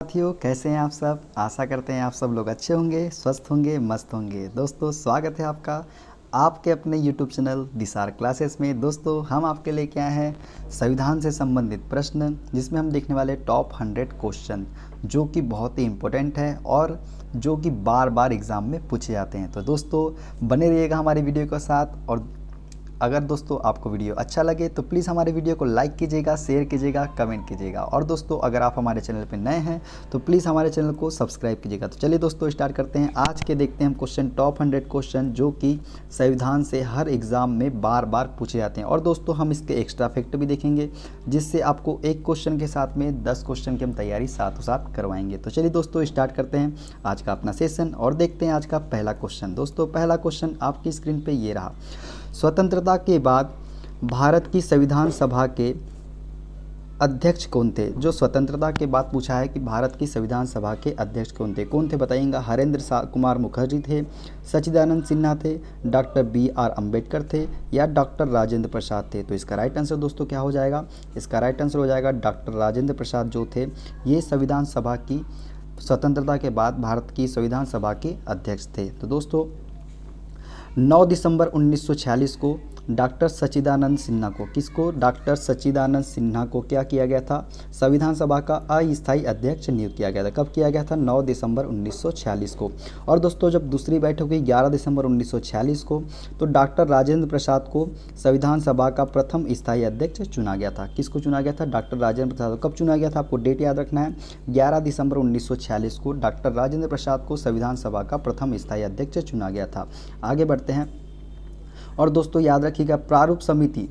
साथियों, कैसे हैं आप सब। आशा करते हैं आप सब लोग अच्छे होंगे, स्वस्थ होंगे, मस्त होंगे। दोस्तों, स्वागत है आपका आपके अपने YouTube चैनल दिशार क्लासेस में। दोस्तों, हम आपके लेके आए हैं संविधान से संबंधित प्रश्न, जिसमें हम देखने वाले टॉप 100 क्वेश्चन, जो कि बहुत ही इम्पोर्टेंट है और जो कि बार बार एग्ज़ाम में पूछे जाते हैं। तो दोस्तों, बने रहिएगा हमारी वीडियो के साथ। और अगर दोस्तों आपको वीडियो अच्छा लगे तो प्लीज़ हमारे वीडियो को लाइक कीजिएगा, शेयर कीजिएगा, कमेंट कीजिएगा। और दोस्तों, अगर आप हमारे चैनल पर नए हैं तो प्लीज़ हमारे चैनल को सब्सक्राइब कीजिएगा। तो चलिए दोस्तों, स्टार्ट करते हैं। आज के देखते हैं हम क्वेश्चन, टॉप 100 क्वेश्चन जो कि संविधान से हर एग्ज़ाम में बार बार पूछे जाते हैं। और दोस्तों, हम इसके एक्स्ट्रा फैक्ट भी देखेंगे, जिससे आपको एक क्वेश्चन के साथ में 10 क्वेश्चन की हम तैयारी साथों साथ करवाएंगे। तो चलिए दोस्तों, स्टार्ट करते हैं आज का अपना सेशन और देखते हैं आज का पहला क्वेश्चन। दोस्तों, पहला क्वेश्चन आपकी स्क्रीन पर ये रहा। स्वतंत्रता के बाद भारत की संविधान सभा के अध्यक्ष कौन थे। जो स्वतंत्रता के बाद पूछा है कि भारत की संविधान सभा के अध्यक्ष कौन थे बताइएगा। हरेंद्र कुमार मुखर्जी थे, सच्चिदानंद सिन्हा थे, डॉक्टर BR अम्बेडकर थे या डॉक्टर राजेंद्र प्रसाद थे। तो इसका राइट आंसर दोस्तों क्या हो जाएगा। इसका राइट आंसर हो जाएगा डॉक्टर राजेंद्र प्रसाद जो थे, ये संविधान सभा की स्वतंत्रता के बाद भारत की संविधान सभा के अध्यक्ष थे। तो दोस्तों, 9 दिसंबर 1946 को डॉक्टर सच्चिदानंद सिन्हा को, किसको, डॉक्टर सच्चिदानंद सिन्हा को क्या किया गया था, संविधान सभा का अस्थायी अध्यक्ष नियुक्त किया गया था। कब किया गया था, 9 दिसंबर 1946 को। और दोस्तों, जब दूसरी बैठक हुई 11 दिसंबर 1946 को, तो डॉक्टर राजेंद्र प्रसाद को संविधान सभा का प्रथम स्थायी अध्यक्ष चुना गया था। किसको चुना गया था, डॉक्टर राजेंद्र प्रसाद को। कब चुना गया था, आपको डेट याद रखना है, 11 दिसंबर 1946 को डॉक्टर राजेंद्र प्रसाद को संविधान सभा का प्रथम स्थायी अध्यक्ष चुना गया था। आगे बढ़ते हैं। और दोस्तों, याद रखिएगा, प्रारूप समिति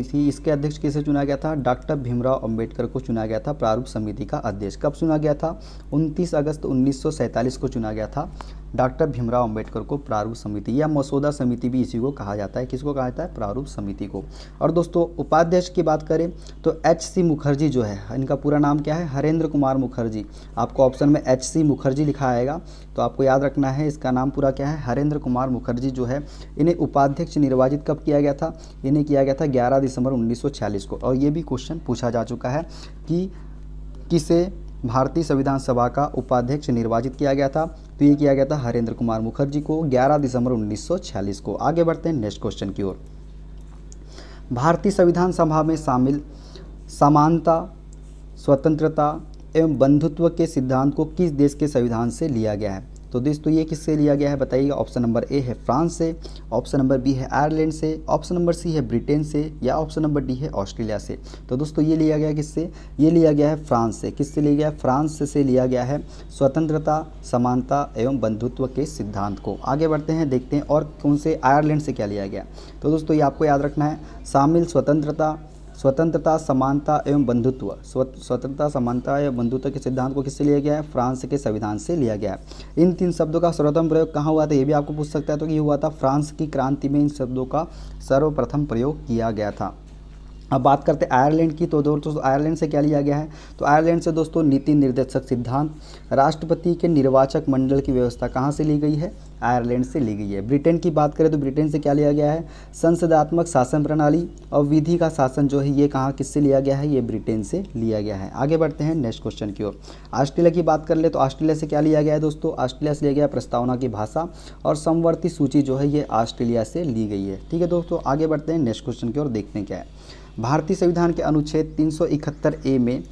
थी, इसके अध्यक्ष किसे चुना गया था, डॉक्टर भीमराव अंबेडकर को चुना गया था प्रारूप समिति का अध्यक्ष। कब चुना गया था, 29 अगस्त 1947 को चुना गया था डॉक्टर भीमराव अंबेडकर को प्रारूप समिति या मसौदा समिति भी इसी को कहा जाता है। किसको कहा जाता है, प्रारूप समिति को। और दोस्तों, उपाध्यक्ष की बात करें तो HC मुखर्जी जो है, इनका पूरा नाम क्या है, हरेंद्र कुमार मुखर्जी। आपको ऑप्शन में HC मुखर्जी लिखा आएगा, तो आपको याद रखना है इसका नाम पूरा क्या है, हरेंद्र कुमार मुखर्जी जो है। इन्हें उपाध्यक्ष निर्वाचित कब किया गया था, इन्हें किया गया था 11 दिसंबर 1946 को। और ये भी क्वेश्चन पूछा जा चुका है कि किसे भारतीय संविधान सभा का उपाध्यक्ष निर्वाचित किया गया था। तो ये किया गया था हरेंद्र कुमार मुखर्जी को 11 दिसंबर 1946 को। आगे बढ़ते हैं नेक्स्ट क्वेश्चन की ओर। भारतीय संविधान सभा में शामिल समानता, स्वतंत्रता एवं बंधुत्व के सिद्धांत को किस देश के संविधान से लिया गया है। तो दोस्तों, ये किससे लिया गया है बताइएगा। ऑप्शन नंबर ए है फ्रांस से, ऑप्शन नंबर बी है आयरलैंड से, ऑप्शन नंबर सी है ब्रिटेन से या ऑप्शन नंबर डी है ऑस्ट्रेलिया से। तो दोस्तों, ये लिया गया किससे, ये लिया गया है फ्रांस से। किससे लिया गया है, फ्रांस से लिया गया है स्वतंत्रता, समानता एवं बंधुत्व के सिद्धांत को। आगे बढ़ते हैं, देखते हैं और कौन से, आयरलैंड से क्या लिया गया। तो दोस्तों, ये आपको याद रखना है, शामिल स्वतंत्रता, समानता एवं बंधुत्व, स्वतंत्रता, समानता एवं बंधुत्व के सिद्धांत को किससे लिया गया है, फ्रांस के संविधान से लिया गया है। इन 3 शब्दों का सर्वप्रथम प्रयोग कहाँ हुआ था, ये भी आपको पूछ सकता है। तो ये हुआ था फ्रांस की क्रांति में इन शब्दों का सर्वप्रथम प्रयोग किया गया था। अब बात करते हैं आयरलैंड की। तो दोस्तों, आयरलैंड से क्या लिया गया है, तो आयरलैंड से दोस्तों नीति निर्देशक सिद्धांत, राष्ट्रपति के निर्वाचक मंडल की व्यवस्था कहाँ से ली गई है, आयरलैंड से ली गई है। ब्रिटेन की बात करें तो ब्रिटेन से क्या लिया गया है, संसदात्मक शासन प्रणाली और विधि का शासन जो है, ये कहाँ किससे लिया गया है, ये ब्रिटेन से लिया गया है। आगे बढ़ते हैं नेक्स्ट क्वेश्चन की ओर। ऑस्ट्रेलिया की बात कर ले तो ऑस्ट्रेलिया से क्या लिया गया है दोस्तों, ऑस्ट्रेलिया से लिया गया प्रस्तावना की भाषा और समवर्ती सूची जो है, ये ऑस्ट्रेलिया से ली गई है। ठीक है दोस्तों, आगे बढ़ते हैं नेक्स्ट क्वेश्चन की ओर, देखते हैं क्या है। भारतीय संविधान के अनुच्छेद 371A में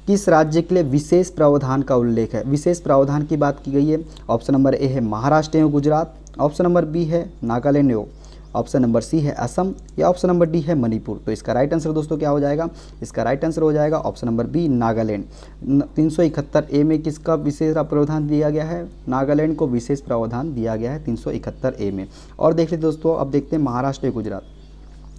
किस राज्य के लिए विशेष प्रावधान का उल्लेख है। विशेष प्रावधान की बात की गई है। ऑप्शन नंबर ए है महाराष्ट्र एवं गुजरात, ऑप्शन नंबर बी है नागालैंड एवं, ऑप्शन नंबर सी है असम या ऑप्शन नंबर डी है मणिपुर। तो इसका राइट आंसर दोस्तों क्या हो जाएगा, इसका राइट आंसर हो जाएगा option number B, Nagaland. 371A में किसका विशेष प्रावधान दिया गया है, नागालैंड को विशेष प्रावधान दिया गया है 371A में। और देख लीजिए दोस्तों, अब देखते हैं महाराष्ट्र एवं गुजरात।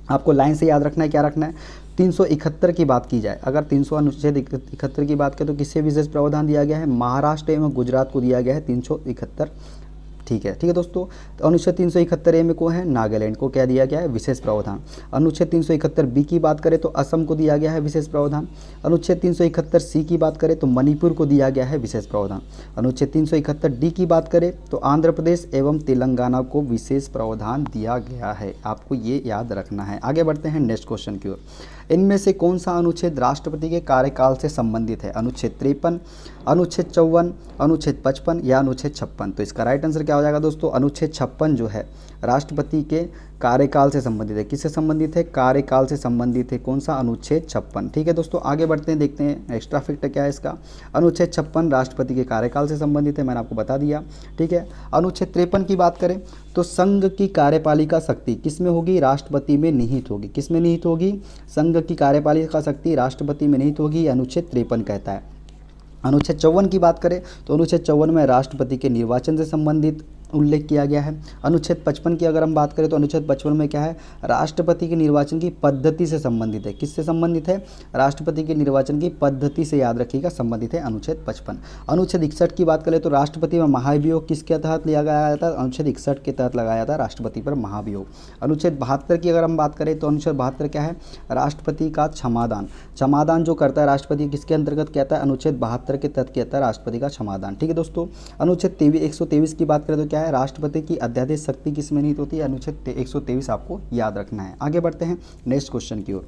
आपको लाइन से याद रखना है, क्या रखना है, 371 की बात की जाए, अगर 300 अनुच्छेद 71 की बात करें तो किससे विशेष प्रावधान दिया गया है, महाराष्ट्र एवं गुजरात को दिया गया है 371। ठीक है दोस्तों। तो अनुच्छेद 371A में को है, नागालैंड को क्या दिया गया है, विशेष प्रावधान। अनुच्छेद 371B की बात करें तो असम को दिया गया है विशेष प्रावधान। अनुच्छेद 371C की बात करें तो मणिपुर को दिया गया है विशेष प्रावधान। अनुच्छेद 371D की बात करें तो आंध्र प्रदेश एवं तेलंगाना को विशेष प्रावधान दिया गया है। आपको ये याद रखना है। आगे बढ़ते हैं नेक्स्ट क्वेश्चन की ओर। इनमें से कौन सा अनुच्छेद राष्ट्रपति के कार्यकाल से संबंधित है? अनुच्छेद 53, अनुच्छेद 54, अनुच्छेद 55 या अनुच्छेद 56? तो इसका राइट आंसर क्या हो जाएगा दोस्तों? अनुच्छेद 56 जो है राष्ट्रपति के कार्यकाल से संबंधित है। किससे संबंधित है? कार्यकाल से संबंधित है। कौन सा? अनुच्छेद 56। ठीक है दोस्तों, आगे बढ़ते हैं, देखते हैं एक्स्ट्रा फैक्ट क्या है इसका। अनुच्छेद 56 राष्ट्रपति के कार्यकाल से संबंधित है, मैंने आपको बता दिया। ठीक है, अनुच्छेद 53 की बात करें तो संघ की कार्यपालिका शक्ति किसमें होगी? राष्ट्रपति में निहित होगी। किसमें निहित होगी? संघ की कार्यपालिका शक्ति राष्ट्रपति में निहित होगी, अनुच्छेद 53 कहता है। अनुच्छेद 54 की बात करें तो अनुच्छेद 54 में राष्ट्रपति के निर्वाचन से संबंधित उल्लेख किया गया है। अनुच्छेद 55 की अगर हम बात करें तो अनुच्छेद 55 में क्या है? राष्ट्रपति के निर्वाचन की पद्धति से संबंधित है। किससे संबंधित है? राष्ट्रपति के निर्वाचन की पद्धति से, याद रखिएगा, संबंधित है अनुच्छेद 55। अनुच्छेद 61 की बात करें तो राष्ट्रपति में महाभियोग किसके तहत लिया गया था? अनुच्छेद 61 के तहत लगाया था राष्ट्रपति पर महाभियोग। अनुच्छेद 72 की अगर हम बात करें तो अनुच्छेद 72 क्या है? राष्ट्रपति का क्षमादान। क्षमादान जो करता है राष्ट्रपति किसके अंतर्गत कहता है? अनुच्छेद 72 के तहत कहता है राष्ट्रपति का क्षमादान। ठीक है दोस्तों, अनुच्छेद 123 की बात करें तो क्या है? राष्ट्रपति की अध्यादेश शक्ति किसमें निहित होती है? अनुच्छेद 123 आपको याद रखना है। आगे बढ़ते हैं नेक्स्ट क्वेश्चन की ओर।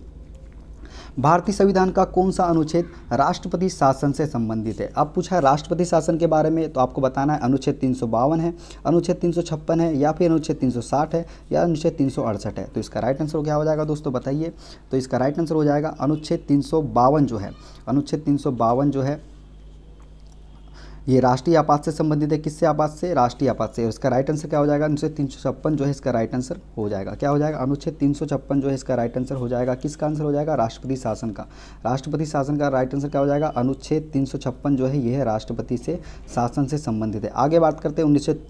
भारतीय संविधान का कौन सा अनुच्छेद राष्ट्रपति शासन से संबंधित है? अब पूछा है राष्ट्रपति शासन के बारे में तो आपको बताना है अनुच्छेद 352 है, अनुच्छेद 356 है, या फिर अनुच्छेद 360 है, या अनुच्छेद 368 है। तो इसका राइट आंसर क्या हो जाएगा दोस्तों, बताइए। तो इसका राइट आंसर हो जाएगा अनुच्छेद 352 जो है। अनुच्छेद 352 जो है ये राष्ट्रीय आपात से संबंधित है। किससे आपात से? राष्ट्रीय आपात से। और इसका राइट आंसर क्या हो जाएगा? अनुच्छेद 356 जो है इसका राइट आंसर हो जाएगा। क्या हो जाएगा? अनुच्छेद 356 जो है इसका राइट आंसर हो जाएगा। किसका आंसर हो जाएगा? राष्ट्रपति शासन का। राष्ट्रपति शासन का राइट आंसर क्या हो जाएगा? अनुच्छेद 356 जो है ये है राष्ट्रपति से शासन से संबंधित है। आगे बात करते हैं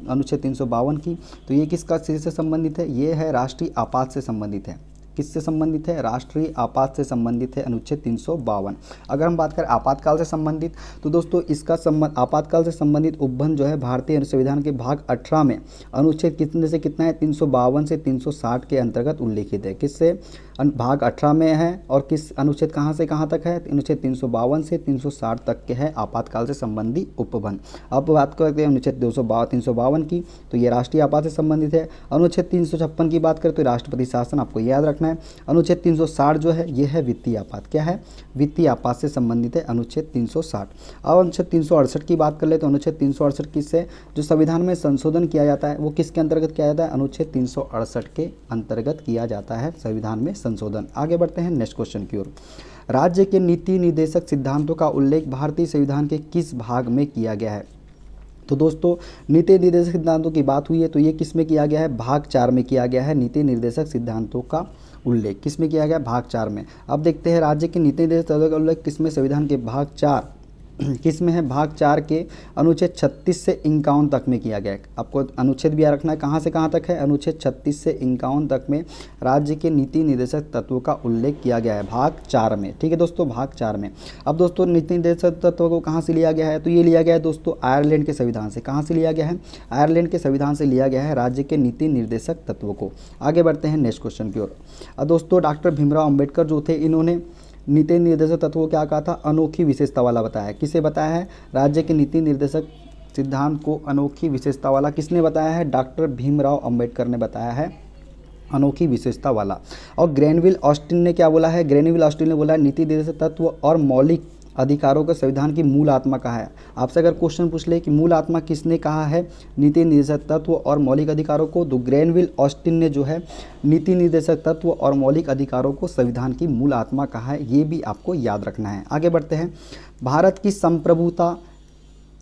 अनुच्छेद 352 की। तो ये किसका से संबंधित है? ये है राष्ट्रीय आपात से संबंधित है। किससे संबंधित है? राष्ट्रीय आपात से संबंधित है अनुच्छेद 352। अगर हम बात करें आपातकाल से संबंधित तो दोस्तों इसका संबंध आपातकाल से संबंधित उपबंध जो है भारतीय संविधान के भाग 18 में अनुच्छेद कितने से कितना है? 352 से 360 के अंतर्गत उल्लेखित है। किससे? भाग 18 में है। और किस अनुच्छेद कहाँ से कहाँ तक है? अनुच्छेद 352 से 360 तक के है आपातकाल से संबंधी उपबंध। अब बात करते हैं अनुच्छेद 352 की। तो ये राष्ट्रीय आपात से संबंधित है। अनुच्छेद 356 की बात करें तो राष्ट्रपति शासन आपको याद रखना है। अनुच्छेद 360 जो है ये है वित्तीय आपात। क्या है? वित्तीय आपात से संबंधित है अनुच्छेद 360। अब अनुच्छेद 368 की बात कर ले तो अनुच्छेद 368 किससे जो संविधान में संशोधन किया जाता है वो किसके अंतर्गत किया जाता है? अनुच्छेद 368 के अंतर्गत किया जाता है संविधान में संशोधन। आगे बढ़ते हैं नेक्स्ट क्वेश्चन की ओर। राज्य के नीति निर्देशक सिद्धांतों का उल्लेख भारतीय संविधान के किस भाग में किया गया है? तो दोस्तों नीति निर्देशक सिद्धांतों की बात हुई है तो ये किस में किया गया है? भाग 4 में किया गया है। नीति निर्देशक सिद्धांतों का उल्लेख किस में किया गया? भाग 4 में। अब देखते हैं राज्य के नीति निर्देशक सिद्धांतों का उल्लेख किस में? संविधान के भाग 4 किस में है? भाग 4 के अनुच्छेद 36 से 51 तक में किया गया है। आपको अनुच्छेद भी याद रखना है कहाँ से कहाँ तक है? अनुच्छेद 36 से 51 तक में राज्य के नीति निर्देशक तत्वों का उल्लेख किया गया है भाग 4 में। ठीक है दोस्तों, भाग 4 में। अब दोस्तों नीति निर्देशक तत्वों को कहाँ से लिया गया है? तो ये लिया गया है दोस्तों आयरलैंड के संविधान से। कहाँ से लिया गया है? आयरलैंड के संविधान से लिया गया है राज्य के नीति निर्देशक तत्वों को। आगे बढ़ते हैं नेक्स्ट क्वेश्चन की ओर। दोस्तों डॉक्टर भीमराव अम्बेडकर जो थे इन्होंने नीति निर्देशक तत्वों को क्या कहा था? अनोखी विशेषता वाला बताया। किसे बताया है? राज्य के नीति निर्देशक सिद्धांत को अनोखी विशेषता वाला किसने बताया है? डॉक्टर भीमराव अंबेडकर ने बताया है अनोखी विशेषता वाला। और ग्रैनविल ऑस्टिन ने क्या बोला है? ग्रैनविल ऑस्टिन ने बोला है नीति निर्देशक तत्व और मौलिक अधिकारों को संविधान की मूल आत्मा कहा है। आपसे अगर क्वेश्चन पूछ ले कि मूल आत्मा किसने कहा है नीति निर्देशक तत्व और मौलिक अधिकारों को, तो ग्रैनविल ऑस्टिन ने जो है नीति निर्देशक तत्व और मौलिक अधिकारों को संविधान की मूल आत्मा कहा है। ये भी आपको याद रखना है। आगे बढ़ते हैं। भारत की संप्रभुता,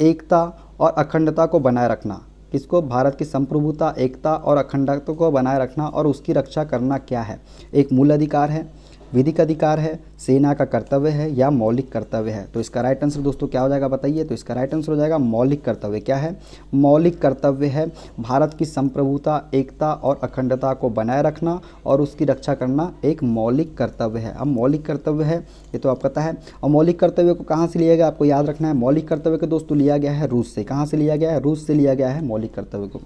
एकता और अखंडता को बनाए रखना किसको? भारत की संप्रभुता, एकता और अखंडता को बनाए रखना और उसकी रक्षा करना क्या है? एक मूल अधिकार है, विधिक अधिकार है, सेना का कर्तव्य है या मौलिक कर्तव्य है? तो इसका राइट आंसर दोस्तों क्या हो जाएगा बताइए। तो इसका राइट आंसर हो जाएगा मौलिक कर्तव्य। क्या है? मौलिक कर्तव्य है भारत की संप्रभुता, एकता और अखंडता को बनाए रखना और उसकी रक्षा करना एक मौलिक कर्तव्य है। अब मौलिक कर्तव्य है ये तो आपको पता है। और मौलिक कर्तव्य को कहाँ से लिया गया आपको याद रखना है। मौलिक कर्तव्य को दोस्तों लिया गया है रूस से। कहाँ से लिया गया है? रूस से लिया गया है मौलिक कर्तव्य को।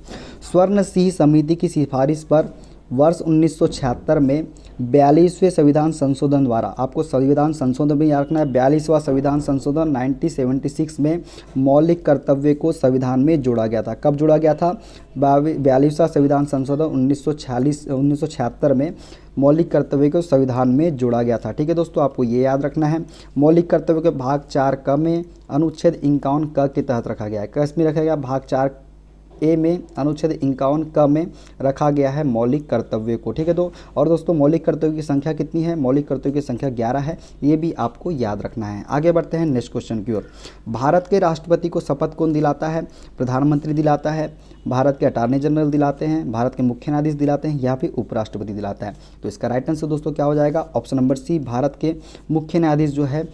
स्वर्ण सिंह समिति की सिफारिश पर वर्ष 1976 में 42वें संविधान संशोधन द्वारा, आपको संविधान संशोधन भी याद रखना है, 42वां संविधान संशोधन 1976 में मौलिक कर्तव्य को संविधान में जोड़ा गया था। कब जोड़ा गया था? 42वां संविधान संशोधन 1976 में मौलिक कर्तव्य को संविधान में जोड़ा गया था। ठीक है दोस्तों, आपको ये याद रखना है। मौलिक कर्तव्य के भाग 4 क में अनुच्छेद 51 क के तहत रखा गया है। किस में रखा गया? भाग 4 ए में अनुच्छेद 51 क में रखा गया है मौलिक कर्तव्य को। ठीक है और दोस्तों मौलिक कर्तव्य की संख्या कितनी है? मौलिक कर्तव्य की संख्या 11 है, ये भी आपको याद रखना है। आगे बढ़ते हैं नेक्स्ट क्वेश्चन की ओर। भारत के राष्ट्रपति को शपथ कौन दिलाता है? प्रधानमंत्री दिलाता है, भारत के अटॉर्नी जनरल दिलाते हैं, भारत के मुख्य न्यायाधीश दिलाते हैं, या फिर उपराष्ट्रपति दिलाता है? तो इसका राइट आंसर दोस्तों क्या हो जाएगा? ऑप्शन नंबर सी, भारत के मुख्य न्यायाधीश जो है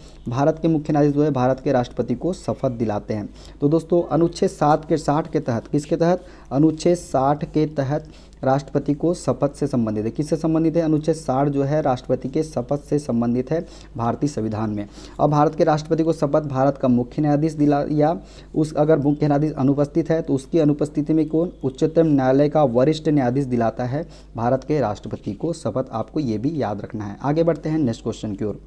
भारत के राष्ट्रपति को शपथ दिलाते हैं। तो दोस्तों अनुच्छेद 60 के तहत, किसके तहत? अनुच्छेद 60 के तहत राष्ट्रपति को शपथ से संबंधित है। किससे संबंधित है? अनुच्छेद 60 जो है राष्ट्रपति के शपथ से संबंधित है भारतीय संविधान में। अब भारत के राष्ट्रपति को शपथ भारत का मुख्य न्यायाधीश दिला, या अगर मुख्य न्यायाधीश अनुपस्थित है तो उसकी अनुपस्थिति में कौन? उच्चतम न्यायालय का वरिष्ठ न्यायाधीश दिलाता है भारत के राष्ट्रपति को शपथ। आपको ये भी याद रखना है। आगे बढ़ते हैं नेक्स्ट क्वेश्चन की ओर।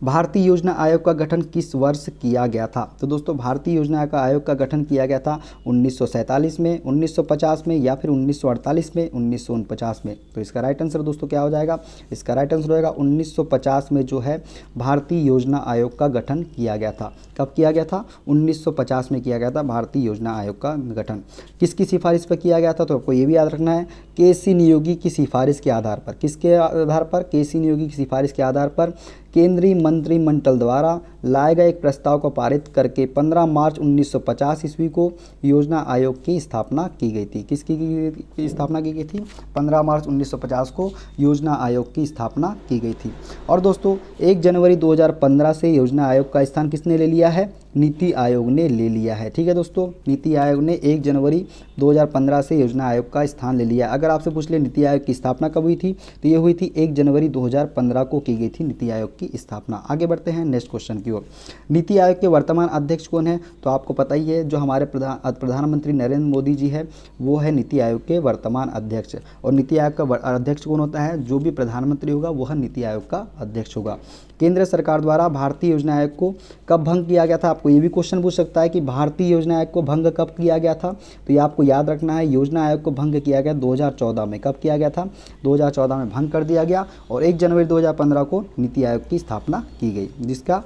भारतीय योजना आयोग का गठन किस वर्ष किया गया था? तो दोस्तों भारतीय योजना आयोग का गठन किया गया था 1947 में, 1950 में, या फिर 1948 में, 1949 में? तो इसका राइट आंसर दोस्तों क्या हो जाएगा? इसका राइट आंसर होगा 1950 में जो है भारतीय योजना आयोग का गठन किया गया था। कब किया गया था? 1950 में किया गया था भारतीय योजना आयोग का गठन। किसकी सिफारिश पर किया गया था? तो आपको ये भी याद रखना है, के.सी. नियोगी की सिफारिश के आधार पर। किसके आधार पर? के.सी. नियोगी की सिफारिश के आधार पर केंद्रीय मंत्रिमंडल द्वारा लाए गए एक प्रस्ताव को पारित करके 15 मार्च 1950 ईस्वी को योजना आयोग की स्थापना की गई थी। किसकी स्थापना की गई थी? 15 मार्च 1950 को योजना आयोग की स्थापना की गई थी। और दोस्तों 1 जनवरी 2015 से योजना आयोग का स्थान किसने ले लिया है? नीति आयोग ने ले लिया है। ठीक है दोस्तों, नीति आयोग ने 1 जनवरी 2015 से योजना आयोग का स्थान ले लिया। अगर आपसे पूछ ले नीति आयोग की स्थापना कब हुई थी, तो ये हुई थी 1 जनवरी 2015 को की गई थी नीति आयोग की स्थापना। आगे बढ़ते हैं नेक्स्ट क्वेश्चन की ओर। नीति आयोग के वर्तमान अध्यक्ष कौन है? तो आपको पता ही है, जो हमारे प्रधानमंत्री नरेंद्र मोदी जी है वो है नीति आयोग के वर्तमान अध्यक्ष। और नीति आयोग का अध्यक्ष कौन होता है? जो भी प्रधानमंत्री होगा वह नीति आयोग का अध्यक्ष होगा। केंद्र सरकार द्वारा भारतीय योजना आयोग को कब भंग किया गया था? आपको ये भी क्वेश्चन पूछ सकता है कि भारतीय योजना आयोग को भंग कब किया गया था? तो ये आपको याद रखना है, योजना आयोग को भंग किया गया 2014 में। कब किया गया था? 2014 में भंग कर दिया गया, और 1 जनवरी 2015 को नीति आयोग की स्थापना की गई, जिसका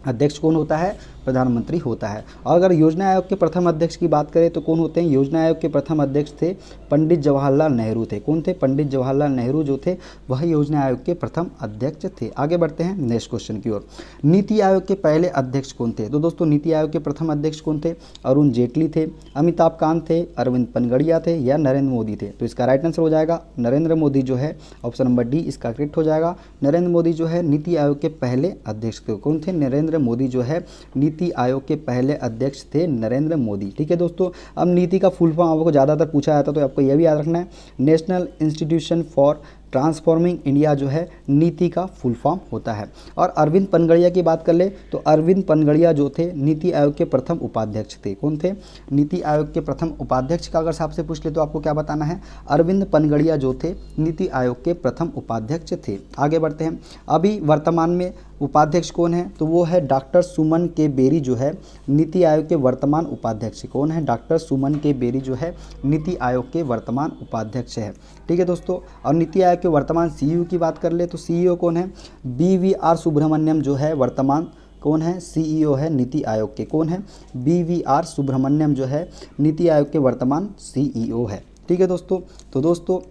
अध्यक्ष कौन होता है? प्रधानमंत्री होता है। और अगर योजना आयोग के प्रथम अध्यक्ष की बात करें तो कौन होते हैं? योजना आयोग के प्रथम अध्यक्ष थे पंडित जवाहरलाल नेहरू थे। कौन थे? पंडित जवाहरलाल नेहरू जो थे वह योजना आयोग के प्रथम अध्यक्ष थे। आगे बढ़ते हैं नेक्स्ट क्वेश्चन की ओर। नीति आयोग के पहले अध्यक्ष कौन थे? तो दोस्तों नीति आयोग के प्रथम अध्यक्ष कौन थे? अरुण जेटली थे, अमिताभ कांत थे, अरविंद पनगड़िया थे, या नरेंद्र मोदी थे? तो इसका राइट आंसर हो जाएगा नरेंद्र मोदी जो है, ऑप्शन नंबर डी इसका करेक्ट हो जाएगा। नरेंद्र मोदी जो है नीति आयोग के पहले अध्यक्ष थे। कौन थे? नरेंद्र मोदी जो है नीति आयोग के पहले अध्यक्ष थे नरेंद्र मोदी। ठीक है दोस्तों, अब नीति का फुल फॉर्म आपको ज़्यादातर पूछा जाता है, तो आपको यह भी याद रखना है, national institution for transforming India जो है नीति का फुल फॉर्म होता है। और अरविंद पनगड़िया की बात कर ले तो अरविंद पनगड़िया जो थे नीति आयोग के प्रथम उपाध्यक्ष थे। कौन थे? नीति आयोग के प्रथम उपाध्यक्ष का अगर आपसे पूछ ले तो आपको क्या बताना है? अरविंद पनगड़िया जो थे नीति आयोग के प्रथम उपाध्यक्ष थे। आगे बढ़ते हैं। अभी वर्तमान में उपाध्यक्ष कौन है? तो वो है डॉक्टर सुमन के बेरी जो है नीति आयोग के वर्तमान उपाध्यक्ष। कौन है? डॉक्टर सुमन के बेरी जो है नीति आयोग के वर्तमान उपाध्यक्ष है। ठीक है दोस्तों, और नीति आयोग के वर्तमान सीईओ की बात कर ले तो सीईओ कौन है? BVR सुब्रमण्यम जो है वर्तमान कौन है? सीईओ है नीति आयोग के। कौन है? BVR सुब्रमण्यम जो है नीति आयोग के वर्तमान सीईओ है। ठीक है दोस्तों, तो दोस्तों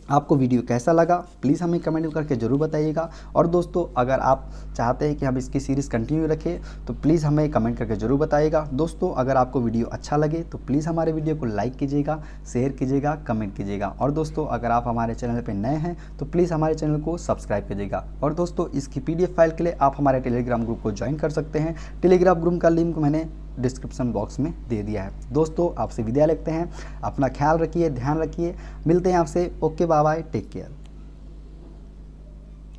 आपको वीडियो कैसा लगा प्लीज़ हमें कमेंट करके ज़रूर बताइएगा। और दोस्तों अगर आप चाहते हैं कि हम इसकी सीरीज़ कंटिन्यू रखें तो प्लीज़ हमें कमेंट करके ज़रूर बताइएगा। दोस्तों अगर आपको वीडियो अच्छा लगे तो प्लीज़ हमारे वीडियो को लाइक कीजिएगा, शेयर कीजिएगा, कमेंट कीजिएगा। और दोस्तों अगर आप हमारे चैनल पर नए हैं तो प्लीज़ हमारे चैनल को सब्सक्राइब कीजिएगा। और दोस्तों इसकी PDF फाइल के लिए आप हमारे टेलीग्राम ग्रुप को ज्वाइन कर सकते हैं। टेलीग्राम ग्रुप का लिंक मैंने डिस्क्रिप्शन बॉक्स में दे दिया है। दोस्तों आपसे विदाई लेते हैं, अपना ख्याल रखिए, ध्यान रखिए, मिलते हैं आपसे। Okay bye bye, take care.